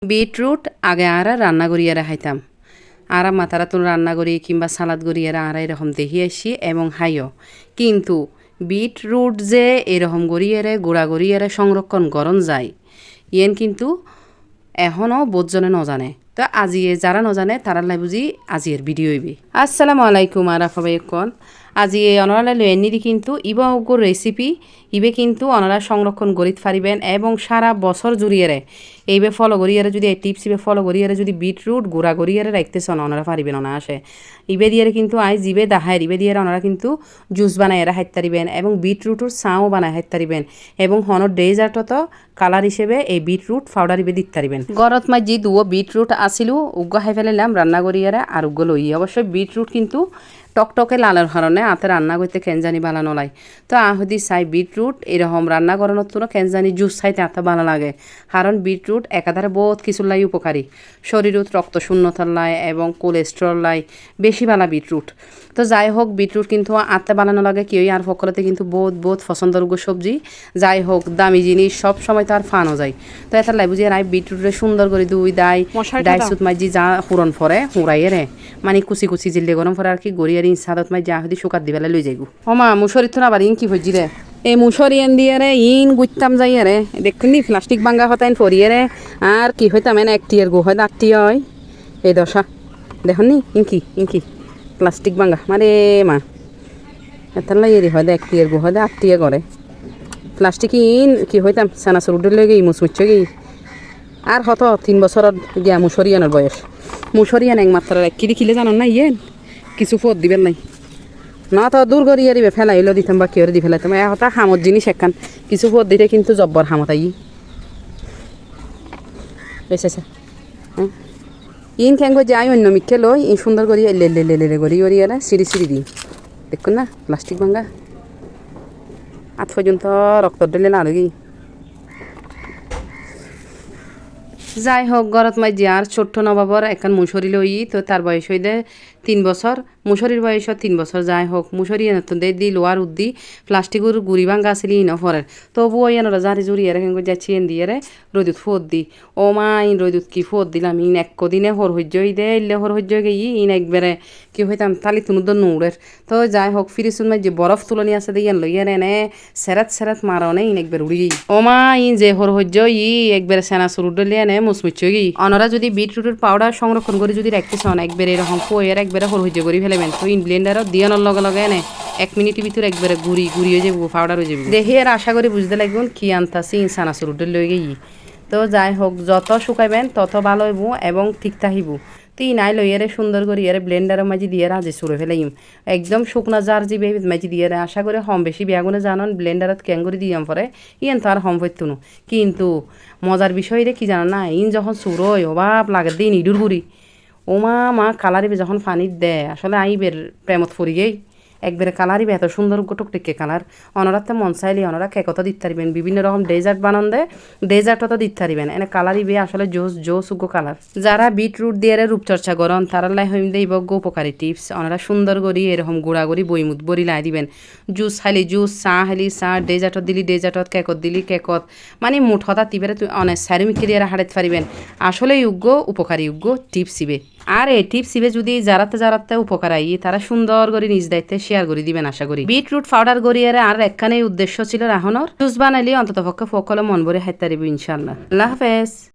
Beetroot আগে আরা রান্না করিয়ারা খাইতাম আরা মাথারা তুন রান্না করি কিংবা সালাদ করিয়ারা আরা এরকম দেখি আসি এবং হাইও কিন্তু বিটরুট যে এরকম গড়িয়ারে গুঁড়া গড়িয়ারে সংরক্ষণ করণ যায় ইয়েন কিন্তু এখনও বোধজনে নজানে তো আজিয়ে যারা নজানে তারা লাই বুঝি আজিয়ের ভিডিও ইবি আসসালামু আলাইকুম আরাফা ভাইকন আজি অনরা লইনি কিন্তু ইবা ওগোর রেসিপি ইবে কিন্তু অনরা সংরক্ষণ করিত পারিবেন এবং সারা বছর জুড়িয়ে এইবে ফলো করিয়ারে যদি এই টিপস ইবে ফলো করিয়ারে যদি বিটরুট গুঁড়া করিয়ারে রাখতেছেন অনরা পারিবেন না আসে ইবে দিয়ে কিন্তু আইজ ইবে দাহায় ইবে দিয়ে অনরা কিন্তু জুস বানাই এরা হাইতে পারিবেন এবং বিটরুটর চাও বানাই হাইতে পারিবেন এবং হনর ডেজার্টত কালার হিসেবে এই বিটরুট পাউডার ইবে দিতে পারিবেন গরত মাই জি দুও বিটরুট আসিল উগ্গ হাই ফেলাইলাম রান্না করিয়ারে আর উগ্গ লই অবশ্যই বিটরুট কিন্তু টকটকে লালের কারণে আতে রান্না করতে কেনজানি ভালো নলাই তো আহদি চাই বিটরুট এরকম রান্না করানোর তো কেনজানি জুস চাইতে আতে ভালো লাগে কারণ বিটরুট একাধারে বহুত কিছু লাই উপকারী শরীরত রক্ত শূন্যতার লাই এবং কোলেস্ট্রল লাই বেশি ভালো বিটরুট তো যাই হোক বিটরুট কিন্তু আতে বানানো লাগে কেউই আর ফকলতে কিন্তু বহুত বহুত পছন্দযোগ্য সবজি যাই হোক দামি জিনিস সব সময় তো আর ফানো যায় তো এটা লাই বুঝি রাই বিটরুটে সুন্দর করে দুই ডাই সুত মাই জি যা হুরন ফরে হুড়াইয়ে রে মানে কুচি কুচি জিল্লে গরম ফরে আর কি গড়িয়ার সাদত মাই যা হদি শুকাত দিবেলা লই যাইগু ওমা মুসরিত তো আবার ইন কি হইজি রে এই মুসরি এন দিয়ে রে ইন গুইতাম যাইয়া রে দেখুন নি প্লাস্টিক বাঙ্গা হতাইন ফরিয়ে রে আর কি হইতাম এনে একটিয়ার গু হয় 8টি হয় এই দশা দেখুন নি ইনকি প্লাস্টিক বাঙ্গা মানে মা এত লাইয়েরি হয় 1টিয়ার গু হয় 8টিয়া করে প্লাস্টিক ইন কি হইতাম সানা সরুডে লই গই মুচমুচ্ছে গই আর হত 3 বছরত গিয়া মুসরিয়ানের বয়স মুসরিয়ান একমাত্র কিরি খিলে জানো না ইয়েন কিছু ফোট দিবেন নাই না তো দূর করিয়া দিবে ফেলাইলো দিতাম বা কেউ দি ফেলাইতাম এটা হামত জিনিস একখান কিছু ফোট দিতে কিন্তু জব্বর হামত আই বেসেছে ইন খ্যাং যাই অন্য মিখে লই ইন সুন্দর করিয়া লে করি করিয়ালে সিঁড়ি দিই দেখুন না প্লাস্টিক ভাঙ্গা আজ পর্যন্ত রক্ত দিলে না কি যাই হোক গরত মাই জিয়ার ছোট্ট নবাবর একখান মুসরি লই তো তার বয়স হই দে 3 বছর মুসরির বয়স 3 বছর যাই হোক মুসরি নতুন দে দি লোয়ার উদ্দি প্লাস্টিকের গুড়ি ভাঙ্গা আসলে ইন ফরের তবুও এনরা জারি জুড়ি এর কেন যাচ্ছি এন দিয়ে রে রোদুত ফোত দি ও মা ইন রোদুত কি ফোত দিলাম ইন এক দিনে হর হইজই দে ইলে হর হইজই গই ইন একবারে কি হইতাম তালি তুনুদ নৌড়ের তো যাই হোক ফিরিসুন মাই যে বরফ তুলনি আছে দিয়ে লই এনে নে সেরাত মারনে ইন একবার উড়ি গই ও মা ইন যে হর হইজই একবারে সেনা সুরুড লিয়ে নে মুচমুচ্ছে গই অনরা যদি বিটরুটের পাউডার সংরক্ষণ করে যদি রাখতে চান একবারে এরকম পোয়ের একবারে হর হইজে করি ফেলেবেন তো ইন ব্লেন্ডারও দিয়ানোর লগে এনে 1 মিনিটের ভিতরে একবারে গুড়ি হয়ে যাবো পাউডার হয়ে যাবো দেখি আর আশা করি বুঝতে লাগবেন কি আনতাছি ইনসানা সুরুটে লই গই তো যাই হোক যত শুকাইবেন তত ভালো হইব এবং ঠিক থাকিব তো ই নাই লইয়ারে সুন্দর করে ইয়ারে ব্লেন্ডারের মাঝে দিয়ে আজি সুরে ফেলাইম একদম শুকনা জার যে মাঝে দিয়ে আশা করে হম বেশি বেগুনে জানন ব্লেন্ডারত ক্যাং করে দিয়াম পরে ইয়েন তো আর হম হইতুনো কিন্তু মজার বিষয় রে কি জানো না ইন যখন সুরোয় অভাব লাগে দিন ইডুর গুড়ি ওমা মা কালারিবে যখন পানির দেয় আসলে আইবের প্রেমত ফরি গেই একবারে কালারিবে এত সুন্দর টুকটিকে কালার অনরাতে মন চাইলে অনরা কেকত দিতে পারিবেন বিভিন্ন রকম ডেজার্ট বানান দে ডেজার্টত দিতে পারিবেন এনে কালারিবে আসলে জোস উগ্র কালার যারা বিটরুট দিয়ে রূপচর্চা করেন তারা লাই হইম দেব উপকারী টিপস অনরা সুন্দর করি এরকম গুঁড়া করি বইমুত বড়ি লাই দিবেন জুস খাইলি জুস চা ডেজার্টত দিলি ডেজার্টত কেকত দিলি কেকত মানে মুঠ হতা তিবেরে তুই অনেক সারিমিকে দিয়ে হারাতে পারিবেন আসলে উপকারী টিপস ইবে আর এই টিপস ইবে যদি যারাতে উপকার আই তারা সুন্দর করে নিজ দায়িত্বে শেয়ার করে দিবেন আশা করি বিটরুট পাউডার গড়িয়ে আর একখানে উদ্দেশ্য ছিল রাহনর জুস বানাইলে অন্তত পক্ষে ফকলে মন ভরে হাইতে পারিব ইনশাআল্লাহ আল্লাহ হাফেজ।